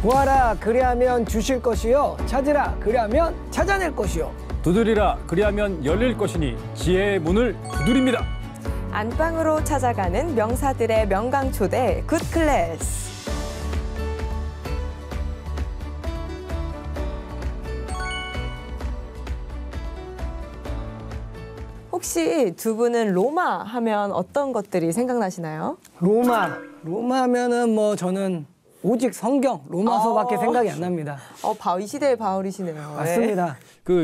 구하라 그리하면 주실 것이요 찾으라 그리하면 찾아낼 것이요 두드리라 그리하면 열릴 것이니 지혜의 문을 두드립니다. 안방으로 찾아가는 명사들의 명강초대 굿클래스. 혹시 두 분은 로마 하면 어떤 것들이 생각나시나요? 로마 하면은 뭐 저는 오직 성경 로마서밖에 생각이 안 납니다. 이 시대의 바울이시네요. 맞습니다.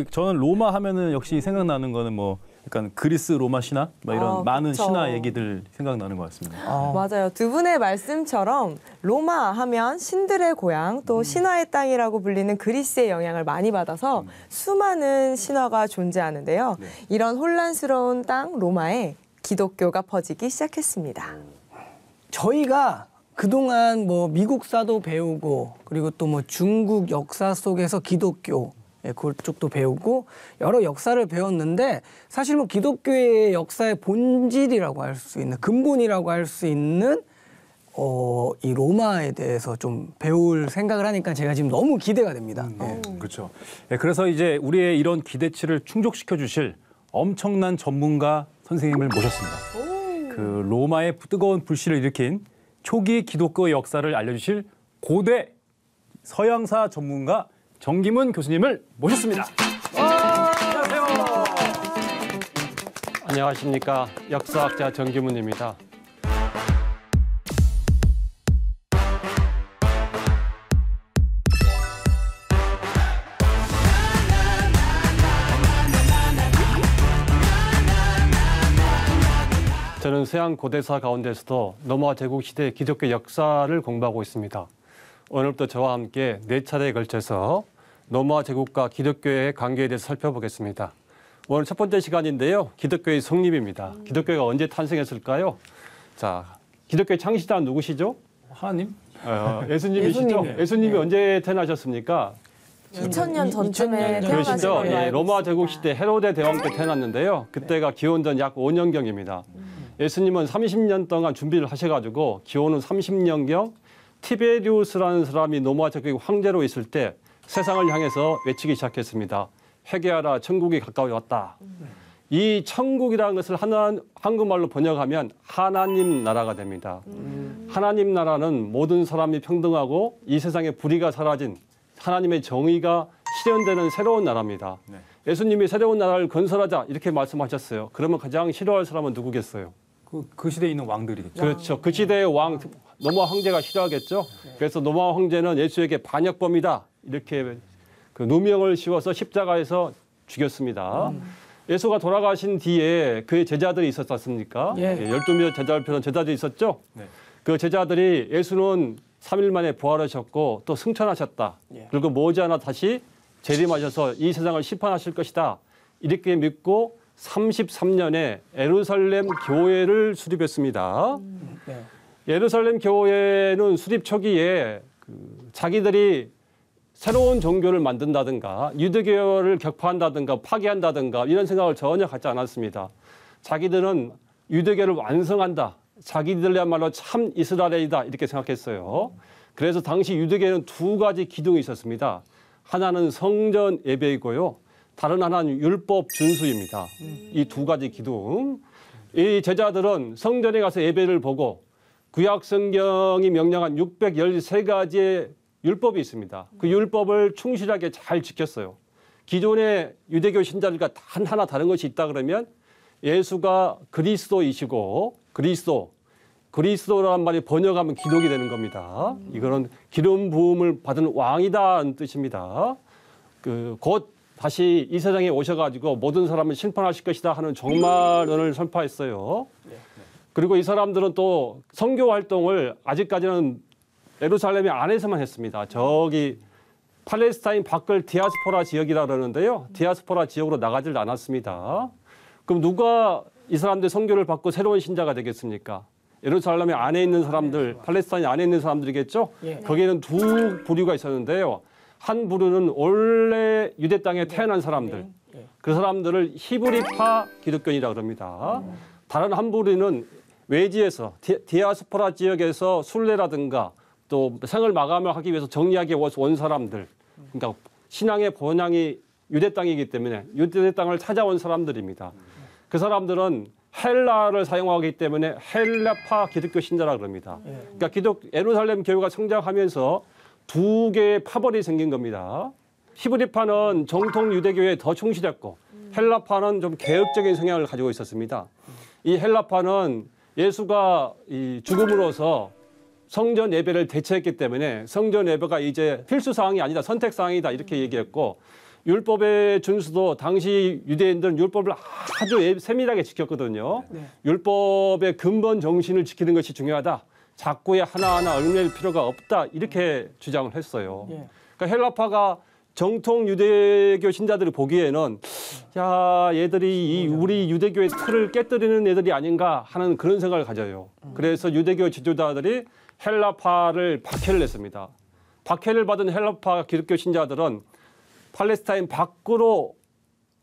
저는 로마 하면은 역시 생각나는 거는 뭐 약간 그리스 로마 신화 뭐 이런 많은 그쵸. 신화 얘기들 생각나는 것 같습니다. 맞아요. 두 분의 말씀처럼 로마 하면 신들의 고향 또 신화의 땅이라고 불리는 그리스의 영향을 많이 받아서 수많은 신화가 존재하는데요. 이런 혼란스러운 땅 로마에 기독교가 퍼지기 시작했습니다. 저희가 그동안 뭐 미국사도 배우고 그리고 또 뭐 중국 역사 속에서 기독교 그쪽도 배우고 여러 역사를 배웠는데 사실 뭐 기독교의 역사의 본질이라고 할 수 있는 근본이라고 할 수 있는 이 로마에 대해서 좀 배울 생각을 하니까 제가 지금 너무 기대가 됩니다. 그렇죠. 그래서 이제 우리의 이런 기대치를 충족시켜 주실 엄청난 전문가 선생님을 모셨습니다. 그 로마의 뜨거운 불씨를 일으킨 초기 기독교 역사를 알려주실 고대 서양사 전문가 정기문 교수님을 모셨습니다. 안녕하세요. 안녕하십니까. 역사학자 정기문입니다. 저는 서양 고대사 가운데서도 로마 제국 시대 기독교 역사를 공부하고 있습니다. 오늘부터 저와 함께 4차례에 걸쳐서 로마 제국과 기독교의 관계에 대해서 살펴보겠습니다. 오늘 첫 번째 시간인데요. 기독교의 성립입니다. 기독교가 언제 탄생했을까요? 자, 기독교의 창시자는 누구시죠? 하나님? 예수님이시죠? 예수님이 언제 태어나셨습니까? 2000년 전쯤에 태어나신 그러시죠? 걸로 예, 알고 로마 있습니다. 제국 시대 헤로데 대왕 때 태어났는데요. 그때가 기원전 약 5년경입니다. 예수님은 30년 동안 준비를 하셔가지고 기원은 30년경 티베리우스라는 사람이 로마 제국 황제로 있을 때 세상을 향해서 외치기 시작했습니다. 회개하라, 천국이 가까이 왔다. 이 천국이라는 것을 한국말로 번역하면 하나님 나라가 됩니다. 하나님 나라는 모든 사람이 평등하고 이 세상에 불의가 사라진 하나님의 정의가 실현되는 새로운 나라입니다. 예수님이 새로운 나라를 건설하자 이렇게 말씀하셨어요. 그러면 가장 싫어할 사람은 누구겠어요? 그 시대에 있는 왕들이겠죠. 그렇죠. 그 시대의 왕, 로마 황제가 싫어하겠죠. 그래서 로마 황제는 예수에게 반역범이다. 이렇게 그 누명을 씌워서 십자가에서 죽였습니다. 예수가 돌아가신 뒤에 그의 제자들이 있었지 않습니까? 12명 제자를 펴는 제자들이 있었죠. 그 제자들이 예수는 3일 만에 부활하셨고 또 승천하셨다. 그리고 머지않아 다시 재림하셔서 이 세상을 심판하실 것이다. 이렇게 믿고 33년에 예루살렘 교회를 수립했습니다. 예루살렘 교회는 수립 초기에 자기들이 새로운 종교를 만든다든가 유대교를 격파한다든가 파괴한다든가 이런 생각을 전혀 갖지 않았습니다. 자기들은 유대교를 완성한다. 자기들이야말로 참 이스라엘이다. 이렇게 생각했어요. 그래서 당시 유대교에는 2가지 기둥이 있었습니다. 하나는 성전 예배이고요. 다른 하나는 율법 준수입니다. 이 2가지 기둥. 이 제자들은 성전에 가서 예배를 보고 구약 성경이 명령한 613가지의 율법이 있습니다. 그 율법을 충실하게 잘 지켰어요. 기존의 유대교 신자들과 단 하나 다른 것이 있다 그러면 예수가 그리스도이시고 그리스도라는 말이 번역하면 기독이 되는 겁니다. 이거는 기름 부음을 받은 왕이다는 뜻입니다. 곧 다시 이 세상에 오셔가지고 모든 사람을 심판하실 것이다 하는 종말론을 선포했어요. 그리고 이 사람들은 또 선교 활동을 아직까지는 예루살렘 안에서만 했습니다. 저기 팔레스타인 밖을 디아스포라 지역이라 그러는데요. 디아스포라 지역으로 나가질 않았습니다. 그럼 누가 이 사람들 선교를 받고 새로운 신자가 되겠습니까? 예루살렘 안에 있는 사람들, 팔레스타인 안에 있는 사람들이겠죠? 거기에는 2 부류가 있었는데요. 한 부류는 원래 유대 땅에 태어난 사람들. 그 사람들을 히브리파 기독교인이라고 그럽니다. 다른 한 부류는 외지에서 디아스포라 지역에서 순례라든가 또 생을 마감을 하기 위해서 정리하기 위해서 온 사람들, 그러니까 신앙의 본향이 유대 땅이기 때문에 유대 땅을 찾아온 사람들입니다. 그 사람들은 헬라를 사용하기 때문에 헬라파 기독교 신자라 그럽니다. 그러니까 예루살렘 교회가 성장하면서 두 개의 파벌이 생긴 겁니다. 히브리파는 정통 유대교에 더 충실했고 헬라파는 좀 개혁적인 성향을 가지고 있었습니다. 이 헬라파는 예수가 이 죽음으로써 성전 예배를 대체했기 때문에 성전 예배가 이제 필수 사항이 아니다, 선택 사항이다 이렇게 얘기했고, 율법의 준수도 당시 유대인들은 율법을 아주 세밀하게 지켰거든요. 율법의 근본 정신을 지키는 것이 중요하다. 작구에 하나하나 얽매일 필요가 없다 이렇게 주장을 했어요. 그러니까 헬라파가 정통 유대교 신자들이 보기에는 야 얘들이 우리 유대교의 틀을 깨뜨리는 애들이 아닌가 하는 그런 생각을 가져요. 그래서 유대교 지도자들이 헬라파를 박해를 했습니다. 박해를 받은 헬라파 기독교 신자들은 팔레스타인 밖으로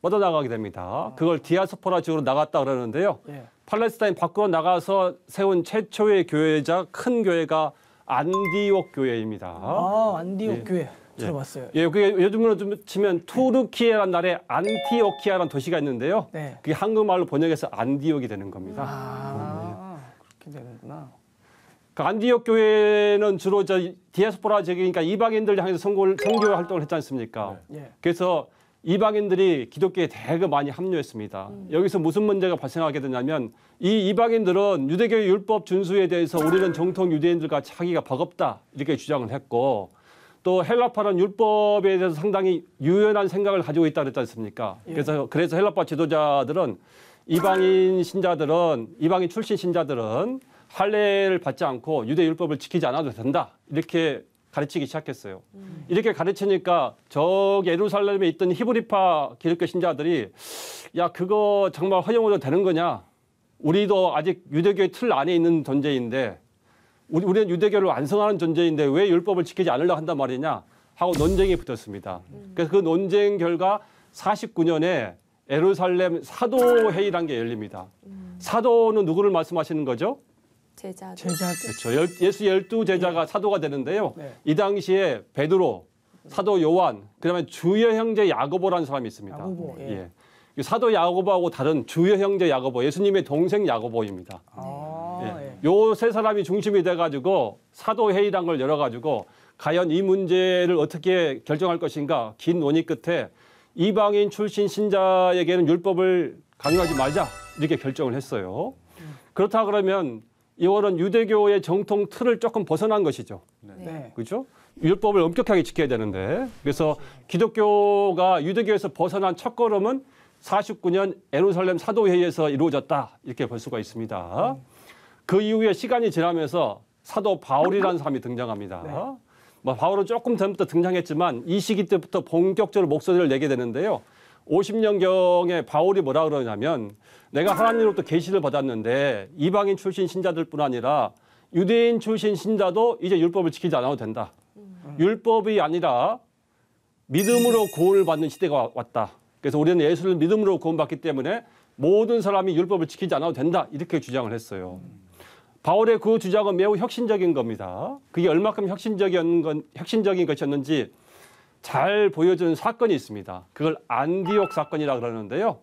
뻗어나가게 됩니다. 그걸 디아스포라 지역으로 나갔다 그러는데요. 팔레스타인 밖으로 나가서 세운 최초의 교회자 큰 교회가 안디옥 교회입니다. 아, 안디옥 교회 들어봤어요. 예, 그게 요즘으로 좀 치면 투르키에라는 나라에 안티오키아라는 도시가 있는데요. 네. 그게 한국말로 번역해서 안디옥이 되는 겁니다. 아, 그렇게 되는구나. 그 안디옥 교회는 주로 디아스포라 지역이니까 이방인들 향해서 선교 활동을 했지 않습니까? 그래서 이방인들이 기독교에 대거 많이 합류했습니다. 여기서 무슨 문제가 발생하게 되냐면 이 이방인들은 유대교 율법 준수에 대해서 우리는 정통 유대인들과 차기가 버겁다 이렇게 주장을 했고, 또 헬라파는 율법에 대해서 상당히 유연한 생각을 가지고 있다 그랬지 않습니까? 그래서 헬라파 지도자들은 이방인 출신 신자들은 할례를 받지 않고 유대 율법을 지키지 않아도 된다 이렇게 가르치기 시작했어요. 이렇게 가르치니까 저 예루살렘에 있던 히브리파 기독교 신자들이 야 그거 정말 허용으로 되는 거냐? 우리도 아직 유대교의 틀 안에 있는 존재인데 우리는 유대교를 완성하는 존재인데 왜 율법을 지키지 않으려고 한단 말이냐 하고 논쟁이 붙었습니다. 그래서 그 논쟁 결과 49년에 예루살렘 사도회의라는 게 열립니다. 사도는 누구를 말씀하시는 거죠? 제자들. 그렇죠. 예수 12제자가 사도가 되는데요. 이 당시에 베드로, 사도 요한, 그다음에 주여 형제 야고보라는 사람이 있습니다. 야고보, 예. 사도 야고보하고 다른 주여 형제 야고보, 예수님의 동생 야고보입니다. 요 세 사람이 중심이 돼가지고 사도회의란 걸 열어가지고 과연 이 문제를 어떻게 결정할 것인가 긴 논의 끝에 이방인 출신 신자에게는 율법을 강요하지 말자 이렇게 결정을 했어요. 그렇다 그러면 이거는 유대교의 정통 틀을 조금 벗어난 것이죠. 그렇죠? 율법을 엄격하게 지켜야 되는데, 그래서 기독교가 유대교에서 벗어난 첫걸음은 49년 예루살렘 사도회의에서 이루어졌다 이렇게 볼 수가 있습니다. 그 이후에 시간이 지나면서 사도 바울이라는 사람이 등장합니다. 뭐 바울은 조금 전부터 등장했지만 이 시기 때부터 본격적으로 목소리를 내게 되는데요. 50년경에 바울이 뭐라 그러냐면 내가 하나님으로부터 계시를 받았는데 이방인 출신 신자들뿐 아니라 유대인 출신 신자도 이제 율법을 지키지 않아도 된다. 율법이 아니라 믿음으로 구원을 받는 시대가 왔다. 그래서 우리는 예수를 믿음으로 구원받기 때문에 모든 사람이 율법을 지키지 않아도 된다. 이렇게 주장을 했어요. 바울의 그 주장은 매우 혁신적인 겁니다. 그게 얼마큼 혁신적인 것이었는지 잘 보여주는 사건이 있습니다. 그걸 안디옥 사건이라 그러는데요.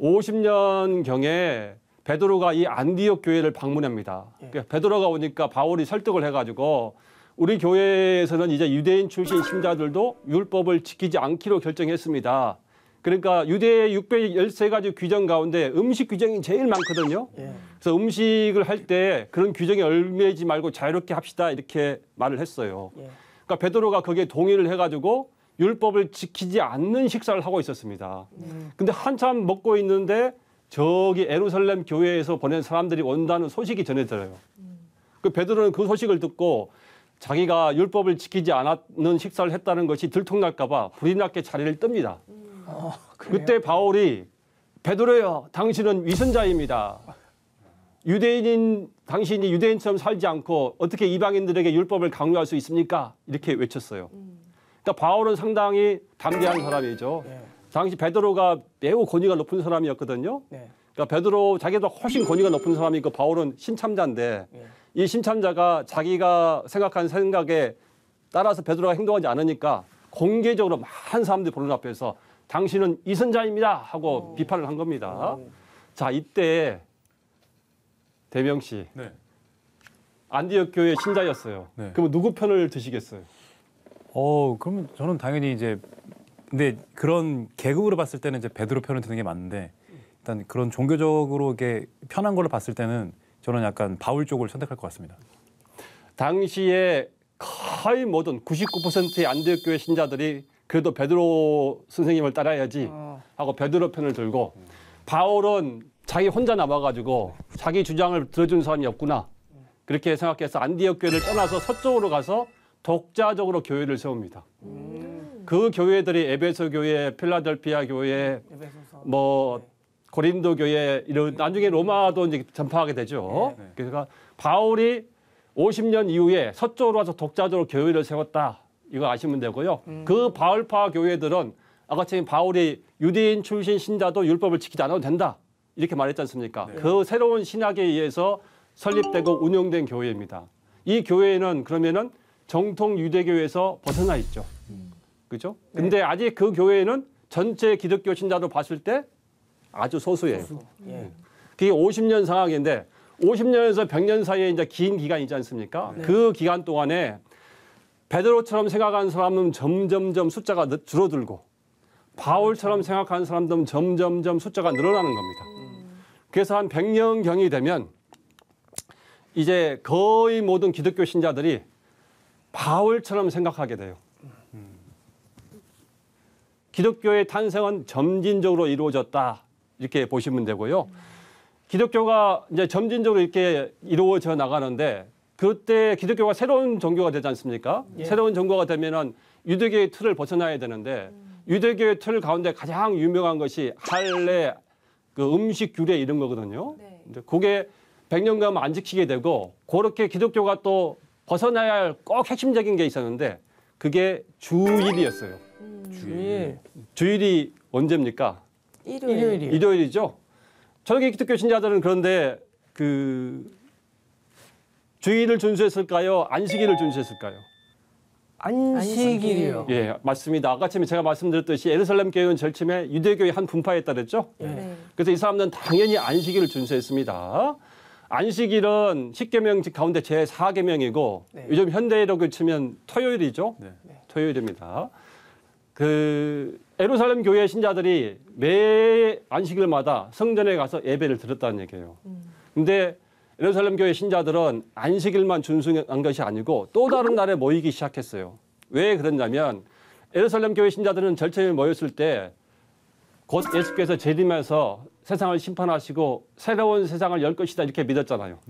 50년경에 베드로가 이 안디옥 교회를 방문합니다. 베드로가 오니까 바울이 설득을 해가지고 우리 교회에서는 이제 유대인 출신 신자들도 율법을 지키지 않기로 결정했습니다. 그러니까 유대의 613가지 규정 가운데 음식 규정이 제일 많거든요. 그래서 음식을 할 때 그런 규정에 얽매이지 말고 자유롭게 합시다 이렇게 말을 했어요. 그러니까 베드로가 거기에 동의를 해가지고 율법을 지키지 않는 식사를 하고 있었습니다. 근데 한참 먹고 있는데 저기 예루살렘 교회에서 보낸 사람들이 온다는 소식이 전해져요. 그 베드로는 그 소식을 듣고 자기가 율법을 지키지 않는 식사를 했다는 것이 들통날까 봐 불이 났게 자리를 뜹니다. 그때 바울이 베드로여 당신은 위선자입니다. 당신이 유대인처럼 살지 않고 어떻게 이방인들에게 율법을 강요할 수 있습니까? 이렇게 외쳤어요. 그러니까 바울은 상당히 담대한 사람이죠. 당시 베드로가 매우 권위가 높은 사람이었거든요. 그러니까 베드로 자기보다 훨씬 권위가 높은 사람이고 바울은 신참자인데 이 심참자가 자기가 생각한 생각에 따라서 베드로가 행동하지 않으니까 공개적으로 많은 사람들이 보는 앞에서 당신은 이선자입니다 하고 비판을 한 겁니다. 자, 이때 대명 씨 네. 안디옥 교회 신자였어요. 네. 그러면 누구 편을 드시겠어요? 그러면 저는 당연히 이제 근데 그런 계급으로 봤을 때는 이제 베드로 편을 드는 게 맞는데 일단 그런 종교적으로 이렇게 편한 걸로 봤을 때는 저는 약간 바울 쪽을 선택할 것 같습니다. 당시에 거의 모든 99%의 안디옥 교회 신자들이 그래도 베드로 선생님을 따라야지 하고 베드로 편을 들고 바울은 자기 혼자 남아가지고 자기 주장을 들어주는 사람이 없구나 그렇게 생각해서 안디옥 교회를 떠나서 서쪽으로 가서 독자적으로 교회를 세웁니다. 그 교회들이 에베소 교회, 필라델피아 교회, 뭐 고린도 교회 이런 나중에 로마도 이제 전파하게 되죠. 그러니까 바울이 50년 이후에 서쪽으로 와서 독자적으로 교회를 세웠다. 이거 아시면 되고요. 그 바울파 교회들은 아까처럼 바울이 유대인 출신 신자도 율법을 지키지 않아도 된다. 이렇게 말했지 않습니까? 그 새로운 신학에 의해서 설립되고 운영된 교회입니다. 이 교회는 그러면은 정통 유대교에서 벗어나 있죠. 그죠? 근데 아직 그 교회는 전체 기독교 신자로 봤을 때 아주 소수예요. 그게 50년 상황인데 50년에서 100년 사이에 이제 긴 기간이지 않습니까? 그 기간 동안에 베드로처럼 생각하는 사람은 점점점 숫자가 줄어들고 바울처럼 생각하는 사람들은 점점점 숫자가 늘어나는 겁니다. 그래서 한 100년경이 되면 이제 거의 모든 기독교 신자들이 바울처럼 생각하게 돼요. 기독교의 탄생은 점진적으로 이루어졌다. 이렇게 보시면 되고요. 기독교가 이제 점진적으로 이렇게 이루어져 나가는데 그때 기독교가 새로운 종교가 되지 않습니까? 새로운 종교가 되면은 유대교의 틀을 벗어나야 되는데 유대교의 틀 가운데 가장 유명한 것이 할례, 그 음식 규례 이런 거거든요. 근데 그게 100년간 안 지키게 되고 그렇게 기독교가 또 벗어나야 할 꼭 핵심적인 게 있었는데 그게 주일이었어요. 주일. 주일이 언제입니까? 일요일이요. 일요일이죠. 저기 기독교 신자들은 그런데 그 주일을 준수했을까요? 안식일을 준수했을까요? 안식일이요. 예, 맞습니다. 아까 전에 제가 말씀드렸듯이 예루살렘 교회는 제일 처음에 유대교의 한 분파에 따랐죠. 그래서 이 사람들은 당연히 안식일을 준수했습니다. 안식일은 10계명 가운데 제4계명이고 요즘 현대로 치면 토요일이죠. 토요일입니다. 그 예루살렘 교회 신자들이 매 안식일마다 성전에 가서 예배를 드렸다는 얘기예요. 근데 예루살렘 교회 신자들은 안식일만 준수한 것이 아니고 또 다른 날에 모이기 시작했어요. 왜 그랬냐면 예루살렘 교회 신자들은 절처에 모였을 때 곧 예수께서 재림해서 세상을 심판하시고 새로운 세상을 열 것이다 이렇게 믿었잖아요.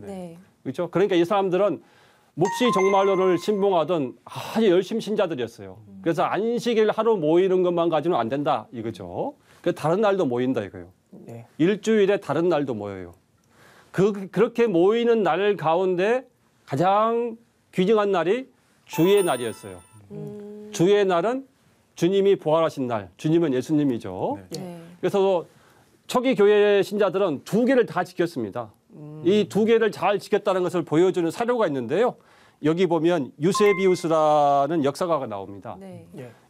그렇죠? 그러니까 이 사람들은 묵시 종말론을 신봉하던 아주 열심 신자들이었어요. 그래서 안식일 하루 모이는 것만 가지고는 안 된다 이거죠. 그래서 다른 날도 모인다 이거예요. 일주일에 다른 날도 모여요. 그렇게 모이는 날 가운데 가장 귀중한 날이 주의 날이었어요. 주의 날은 주님이 부활하신 날, 주님은 예수님이죠. 그래서 초기 교회 신자들은 두 개를 다 지켰습니다. 이 두 개를 잘 지켰다는 것을 보여주는 사료가 있는데요. 여기 보면 유세비우스라는 역사가가 나옵니다.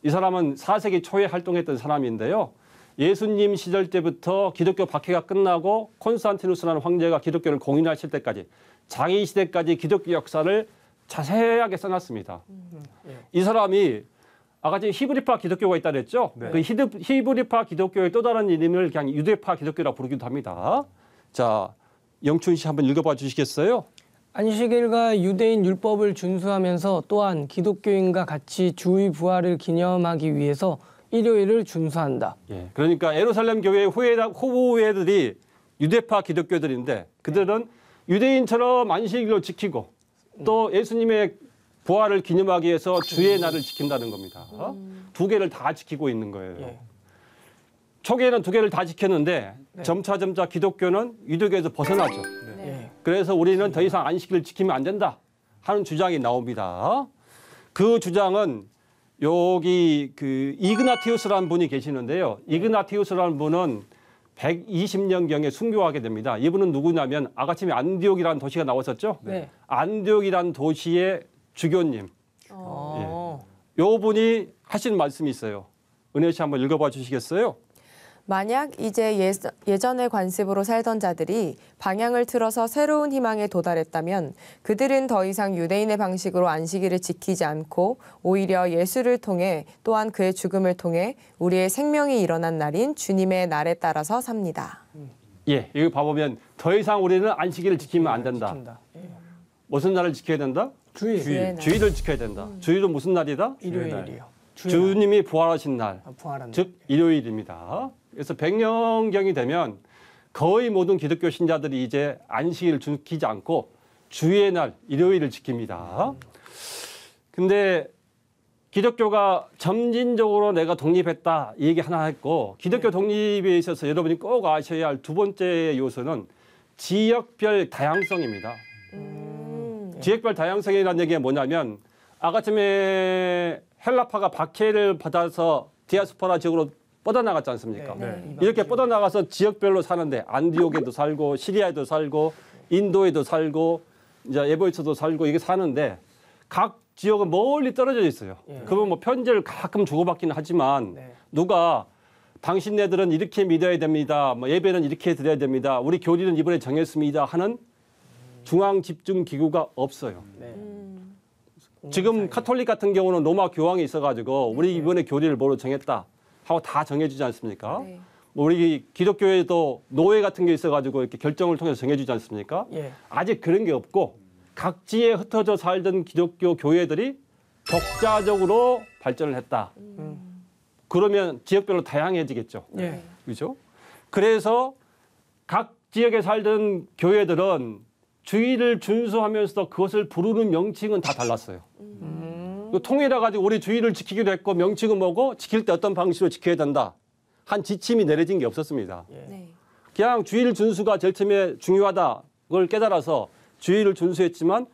이 사람은 4세기 초에 활동했던 사람인데요. 예수님 시절 때부터 기독교 박해가 끝나고 콘스탄티누스라는 황제가 기독교를 공인하실 때까지 자기 시대까지 기독교 역사를 자세하게 써놨습니다. 이 사람이 아까 전에 히브리파 기독교가 있다 그랬죠? 그 히브리파 기독교의 또 다른 이름을 그냥 유대파 기독교라 부르기도 합니다. 자, 영춘 씨 한번 읽어봐 주시겠어요? 안식일과 유대인 율법을 준수하면서 또한 기독교인과 같이 주의 부활을 기념하기 위해서 일요일을 준수한다. 예, 그러니까 예루살렘 교회 후예들이 유대파 기독교들인데 그들은 유대인처럼 안식일로 지키고 또 예수님의 부활을 기념하기 위해서 주의 날을 지킨다는 겁니다. 두 개를 다 지키고 있는 거예요. 초기에는 두 개를 다 지켰는데 점차 기독교는 유대교에서 벗어나죠. 그래서 우리는 더 이상 안식일을 지키면 안 된다 하는 주장이 나옵니다. 그 주장은 여기 그 이그나티우스라는 분이 계시는데요. 이그나티우스라는 분은 120년경에 순교하게 됩니다. 이분은 누구냐면 아가침에 안디옥이라는 도시가 나왔었죠. 네. 안디옥이라는 도시의 주교님. 어. 요 분이 하신 말씀이 있어요. 은혜 씨 한번 읽어봐 주시겠어요? 만약 이제 예전의 관습으로 살던 자들이 방향을 틀어서 새로운 희망에 도달했다면 그들은 더 이상 유대인의 방식으로 안식일을 지키지 않고 오히려 예수를 통해 또한 그의 죽음을 통해 우리의 생명이 일어난 날인 주님의 날에 따라서 삽니다. 예, 이거 봐보면 더 이상 우리는 안식일을 지키면 안 된다. 지킨다. 예. 무슨 날을 지켜야 된다? 주일. 주일. 주일을 지켜야 된다. 주일은 무슨 날이다? 일요일이요. 주님이 부활하신 날, 부활한 즉 일요일입니다. 그래서 백년경이 되면 거의 모든 기독교 신자들이 이제 안식일을 지키지 않고 주의 날, 일요일을 지킵니다. 근데 기독교가 점진적으로 내가 독립했다 이 얘기 하나 했고 기독교 독립에 있어서 여러분이 꼭 아셔야 할 두 번째 요소는 지역별 다양성입니다. 지역별 다양성이라는 얘기가 뭐냐면 아가쯤에 헬라파가 박해를 받아서 디아스포라 지역으로 뻗어나갔지 않습니까? 네. 이렇게 뻗어나가서 지역별로 사는데 안디옥에도 살고 시리아에도 살고 인도에도 살고 이제 에보에서도 살고 이게 사는데 각 지역은 멀리 떨어져 있어요. 그러면 뭐 편지를 가끔 주고받기는 하지만 네. 누가 당신네들은 이렇게 믿어야 됩니다. 뭐 예배는 이렇게 드려야 됩니다. 우리 교리는 이번에 정했습니다. 하는 중앙 집중 기구가 없어요. 네. 지금 카톨릭 같은 경우는 로마 교황이 있어가지고 우리 이번에 교리를 뭐로 정했다 하고 다 정해주지 않습니까? 네. 뭐 우리 기독교에도 노회 같은 게 있어가지고 이렇게 결정을 통해서 정해주지 않습니까? 예. 아직 그런 게 없고 각지에 흩어져 살던 기독교 교회들이 독자적으로 발전을 했다. 그러면 지역별로 다양해지겠죠. 예. 그죠? 그래서 각 지역에 살던 교회들은 주의를 준수하면서도 그것을 부르는 명칭은 다 달랐어요. 통일해 가지고 우리 주의를 지키기로 했고 명칭은 뭐고 지킬 때 어떤 방식으로 지켜야 된다. 한 지침이 내려진 게 없었습니다. 네. 그냥 주의를 준수가 제일 처음에 중요하다. 그걸 깨달아서 주의를 준수했지만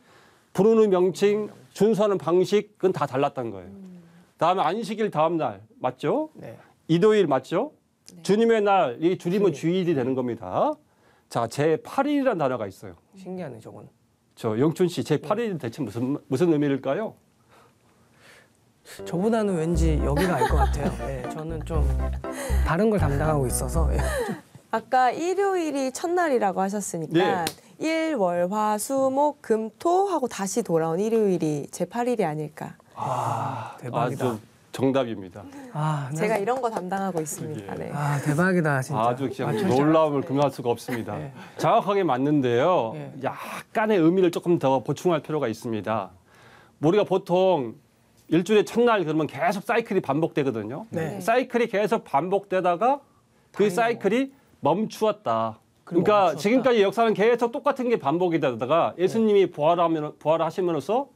부르는 명칭, 준수하는 방식은 다 달랐던 거예요. 다음에 안식일 다음 날 맞죠? 네. 일요일 맞죠? 주님의 날, 이 주님은 주일이 되는 겁니다. 자, 제8일이라는 단어가 있어요. 신기하네 저건. 저 영춘 씨, 제8일 대체 무슨 의미일까요? 저보다는 왠지 여기가 알 것 같아요. 예, 저는 좀 다른 걸 담당하고 있어서. 예. 아까 일요일이 첫날이라고 하셨으니까 일, 월, 화, 수, 목, 금, 토 하고 다시 돌아온 일요일이 제8일이 아닐까. 대박이다. 아주 정답입니다. 아, 제가 이런 거 담당하고 있습니다. 네. 아 대박이다 진짜. 아주 그냥 맞출 줄 놀라움을 알았네. 금할 수가 없습니다. 예. 정확하게 맞는데요. 예. 약간의 의미를 조금 더 보충할 필요가 있습니다. 우리가 보통 일주일에 첫날 그러면 계속 사이클이 반복되거든요. 네. 사이클이 계속 반복되다가 그 사이클이 멈추었다. 그러니까 멈추었다. 지금까지 역사는 계속 똑같은 게 반복이 되다가 예수님이 부활하심으로써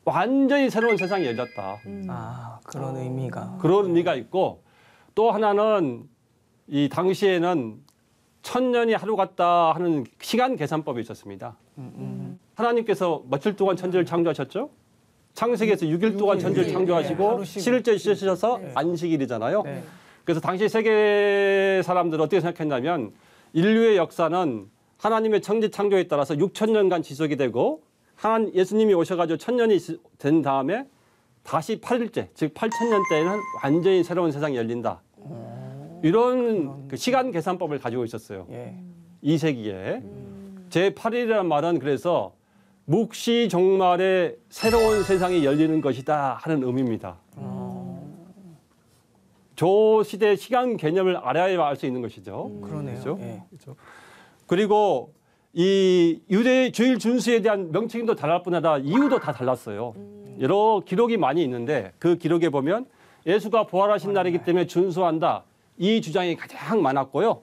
완전히 새로운 세상이 열렸다. 아 그런 의미가. 그런 의미가 있고 또 하나는 이 당시에는 천년이 하루 같다 하는 시간 계산법이 있었습니다. 하나님께서 며칠 동안 천지를 창조하셨죠? 창세기에서 6일 동안 천지를 네, 창조하시고 하루 쉬고. 7일째 쉬셔서 안식일이잖아요. 네. 그래서 당시 세계 사람들은 어떻게 생각했냐면 인류의 역사는 하나님의 천지 창조에 따라서 6,000년간 지속이 되고 예수님이 오셔가지고 1,000년이 된 다음에 다시 8일째, 즉 8,000년 때에는 완전히 새로운 세상이 열린다. 이런 그 시간 계산법을 가지고 있었어요. 예. 2세기에. 제8일이라는 말은 그래서 묵시 종말에 새로운 세상이 열리는 것이다 하는 의미입니다. 저 시대의 시간 개념을 알아야 알 수 있는 것이죠. 그러네요. 그렇죠? 예. 그리고 이 유대 주일 준수에 대한 명칭도 달랐 뿐 아니라 이유도 다 달랐어요. 여러 기록이 많이 있는데 그 기록에 보면 예수가 부활하신 날이기 때문에 준수한다. 이 주장이 가장 많았고요.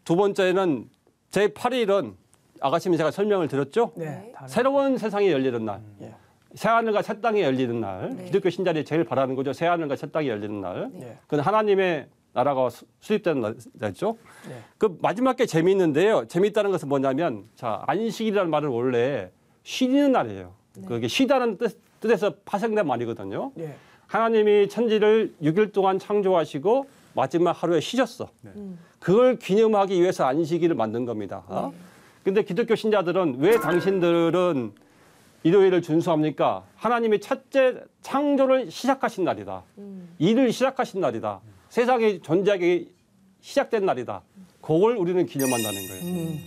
두 번째는 제8일은 아가씨는 제가 설명을 드렸죠. 네. 새로운 세상이 열리는 날. 예. 새하늘과 새 땅이 열리는 날. 기독교 신자들이 제일 바라는 거죠. 새하늘과 새 땅이 열리는 날. 네. 그건 하나님의 나라가 수립되는 날이죠. 네. 그 마지막 게 재미있는데요. 재미있다는 것은 뭐냐면 자 안식일이라는 말은 원래 쉬는 날이에요. 그게 쉬다는 뜻에서 파생된 말이거든요. 예. 하나님이 천지를 6일 동안 창조하시고 마지막 하루에 쉬셨어. 그걸 기념하기 위해서 안식일을 만든 겁니다. 근데 기독교 신자들은 왜 당신들은 일요일을 준수합니까? 하나님이 첫째 창조를 시작하신 날이다. 일을 시작하신 날이다. 세상이 존재하기 시작된 날이다. 그걸 우리는 기념한다는 거예요.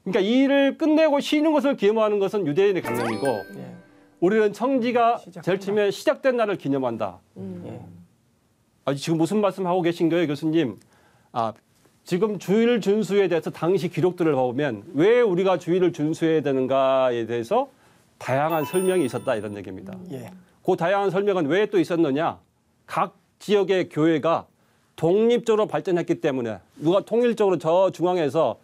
그러니까 일을 끝내고 쉬는 것을 기념하는 것은 유대인의 관념이고 예. 우리는 청지가 시작한다. 제일 처음에 시작된 날을 기념한다. 예. 지금 무슨 말씀하고 계신 거예요, 교수님? 지금 주일 준수에 대해서 당시 기록들을 보면 왜 우리가 주일을 준수해야 되는가에 대해서 다양한 설명이 있었다 이런 얘기입니다. 예. 그 다양한 설명은 왜 또 있었느냐? 각 지역의 교회가 독립적으로 발전했기 때문에 누가 통일적으로 저 중앙에서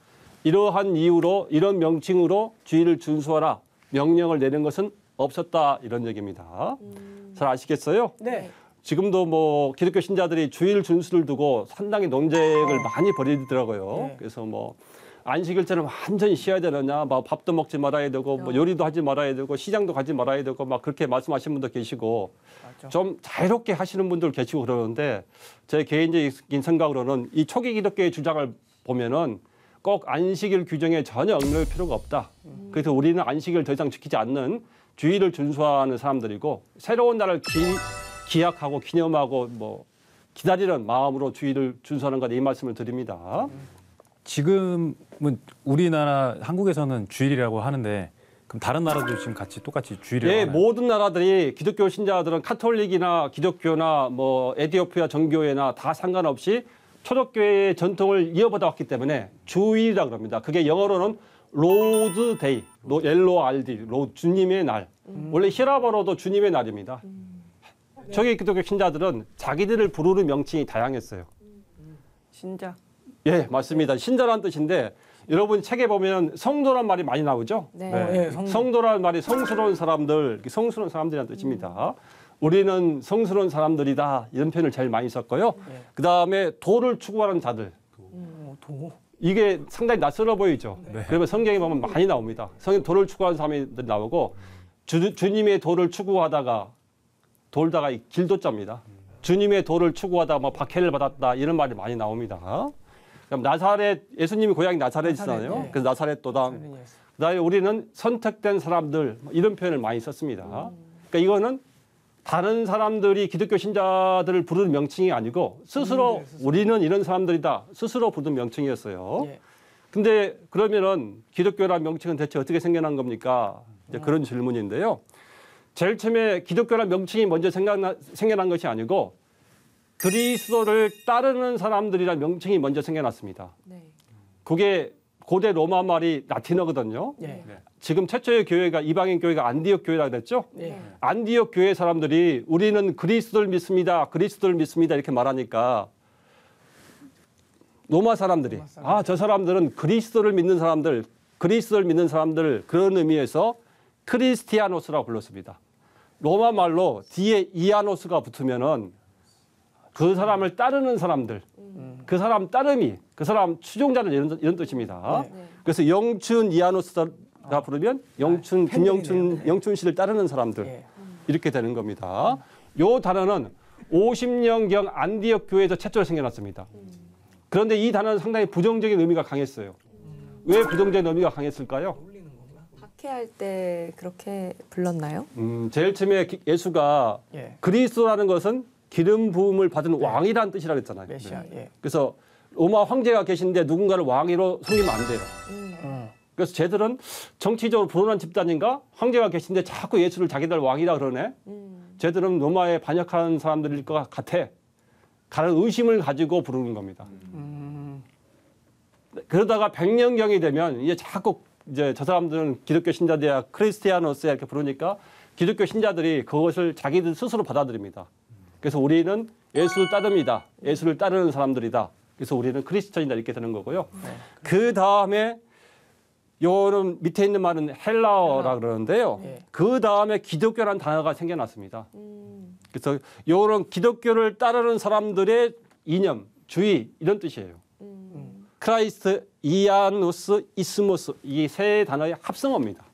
이러한 이유로 이런 명칭으로 주일을 준수하라 명령을 내린 것은 없었다 이런 얘기입니다. 잘 아시겠어요? 네. 지금도 뭐 기독교 신자들이 주일 준수를 두고 상당히 논쟁을 많이 벌이더라고요. 네. 그래서 뭐 안식일째는 완전히 쉬어야 되느냐, 뭐 밥도 먹지 말아야 되고, 뭐 요리도 하지 말아야 되고, 시장도 가지 말아야 되고, 막 그렇게 말씀하시는 분도 계시고, 맞죠. 좀 자유롭게 하시는 분들 계시고 그러는데, 제 개인적인 생각으로는 이 초기 기독교의 주장을 보면은 꼭 안식일 규정에 전혀 얽매일 필요가 없다. 그래서 우리는 안식일을 더 이상 지키지 않는 주일을 준수하는 사람들이고, 새로운 날을 기약하고 기념하고 뭐 기다리는 마음으로 주일을 준수하는 것 이 말씀을 드립니다. 지금은 우리나라 한국에서는 주일이라고 하는데 그럼 다른 나라도 지금 같이 똑같이 주일이라고 예, 하나요? 모든 나라들이 기독교 신자들은 카톨릭이나 기독교나 뭐 에티오피아 정교회나 다 상관없이 초대교회의 전통을 이어받아 왔기 때문에 주일이라고 합니다. 그게 영어로는 로드 데이, LORD, 주님의 날. 원래 히라버로도 주님의 날입니다. 저기 기독교 신자들은 자기들을 부르는 명칭이 다양했어요. 신자. 예, 맞습니다. 신자라는 뜻인데 여러분 책에 보면 성도란 말이 많이 나오죠? 네. 예, 성도라는 말이 성스러운 사람들, 성스러운 사람들이라는 뜻입니다. 우리는 성스러운 사람들이다 이런 표현을 제일 많이 썼고요. 네. 그다음에 도를 추구하는 자들. 도. 이게 상당히 낯설어 보이죠. 그러면 성경에 보면 많이 나옵니다. 성경 도를 추구하는 사람들이 나오고 주님의 도를 추구하다가 돌다가 길도자입니다. 주님의 도를 추구하다가 뭐 박해를 받았다 이런 말이 많이 나옵니다. 그럼 나사렛 예수님이 고향이 나사렛이잖아요. 나사렛, 네. 그래서 나사렛 도당. 그다음에 우리는 선택된 사람들 이런 표현을 많이 썼습니다. 그러니까 이거는 다른 사람들이 기독교 신자들을 부르는 명칭이 아니고 스스로 우리는 이런 사람들이다 스스로 부르는 명칭이었어요. 예. 근데 그러면은 기독교라는 명칭은 대체 어떻게 생겨난 겁니까? 이제 그런 질문인데요. 제일 처음에 기독교라는 명칭이 먼저 생겨난 것이 아니고 그리스도를 따르는 사람들이라는 명칭이 먼저 생겨났습니다. 네. 그게 고대 로마 말이 라틴어거든요. 예. 지금 최초의 교회가 이방인 교회가 안디옥 교회라고 그랬죠. 예. 안디옥 교회 사람들이 우리는 그리스도를 믿습니다. 그리스도를 믿습니다. 이렇게 말하니까 로마 사람들이 저 사람들은 그리스도를 믿는 사람들, 그리스도를 믿는 사람들 그런 의미에서 크리스티아노스라고 불렀습니다. 로마 말로 뒤에 이아노스가 붙으면은 그 사람을 따르는 사람들, 그 사람 따름이, 그 사람 추종자들 이런 뜻입니다. 그래서 영춘 이아노스가 부르면 영춘, 김영춘, 영춘 씨를 따르는 사람들 예. 이렇게 되는 겁니다. 요 단어는 50년경 안디옥 교회에서 최초로 생겨났습니다. 그런데 이 단어는 상당히 부정적인 의미가 강했어요. 왜 부정적인 의미가 강했을까요? 박해할 때 그렇게 불렀나요? 제일 처음에 예수가 예. 그리스도라는 것은 기름 부음을 받은 왕이라는 뜻이라고 했잖아요. 메시아. 예. 그래서 로마 황제가 계신데 누군가를 왕으로 섬기면 안 돼요. 그래서 쟤들은 정치적으로 불온한 집단인가? 황제가 계신데 자꾸 예수를 자기들 왕이라 그러네. 쟤들은 로마에 반역하는 사람들일 것 같아. 가는 의심을 가지고 부르는 겁니다. 그러다가 100년경이 되면 이제 자꾸 이제 저 사람들은 기독교 신자들이야 크리스티아노스야 이렇게 부르니까 기독교 신자들이 그것을 자기들 스스로 받아들입니다. 그래서 우리는 예수를 따릅니다. 예수를 따르는 사람들이다. 그래서 우리는 크리스천이다 이렇게 되는 거고요. 그 다음에 요는 밑에 있는 말은 헬라어라 그러는데요. 예. 그 다음에 기독교라는 단어가 생겨났습니다. 그래서 요는 기독교를 따르는 사람들의 이념, 주의 이런 뜻이에요. 크라이스트, 이아누스, 이스모스 이 세 단어의 합성어입니다.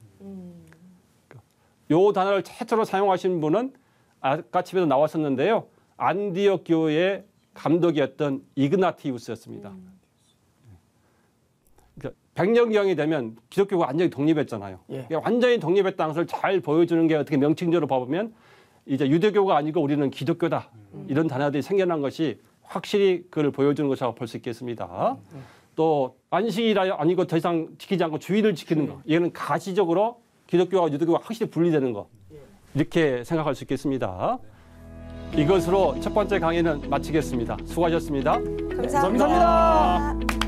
요 단어를 최초로 사용하신 분은 아까 집에도 나왔었는데요. 안디옥 교회의 감독이었던 이그나티우스였습니다. 그러니까 100년경이 되면 기독교가 완전히 독립했잖아요. 예. 그러니까 완전히 독립했다는 것을 잘 보여주는 게 어떻게 명칭적으로 봐보면 이제 유대교가 아니고 우리는 기독교다. 이런 단어들이 생겨난 것이 확실히 그걸 보여주는 것이라고 볼 수 있겠습니다. 또 안식이라 아니고 더 이상 지키지 않고 주일을 지키는 거. 이거는 가시적으로 기독교와 유대교가 확실히 분리되는 거. 이렇게 생각할 수 있겠습니다. 이것으로 첫 번째 강의는 마치겠습니다. 수고하셨습니다. 감사합니다.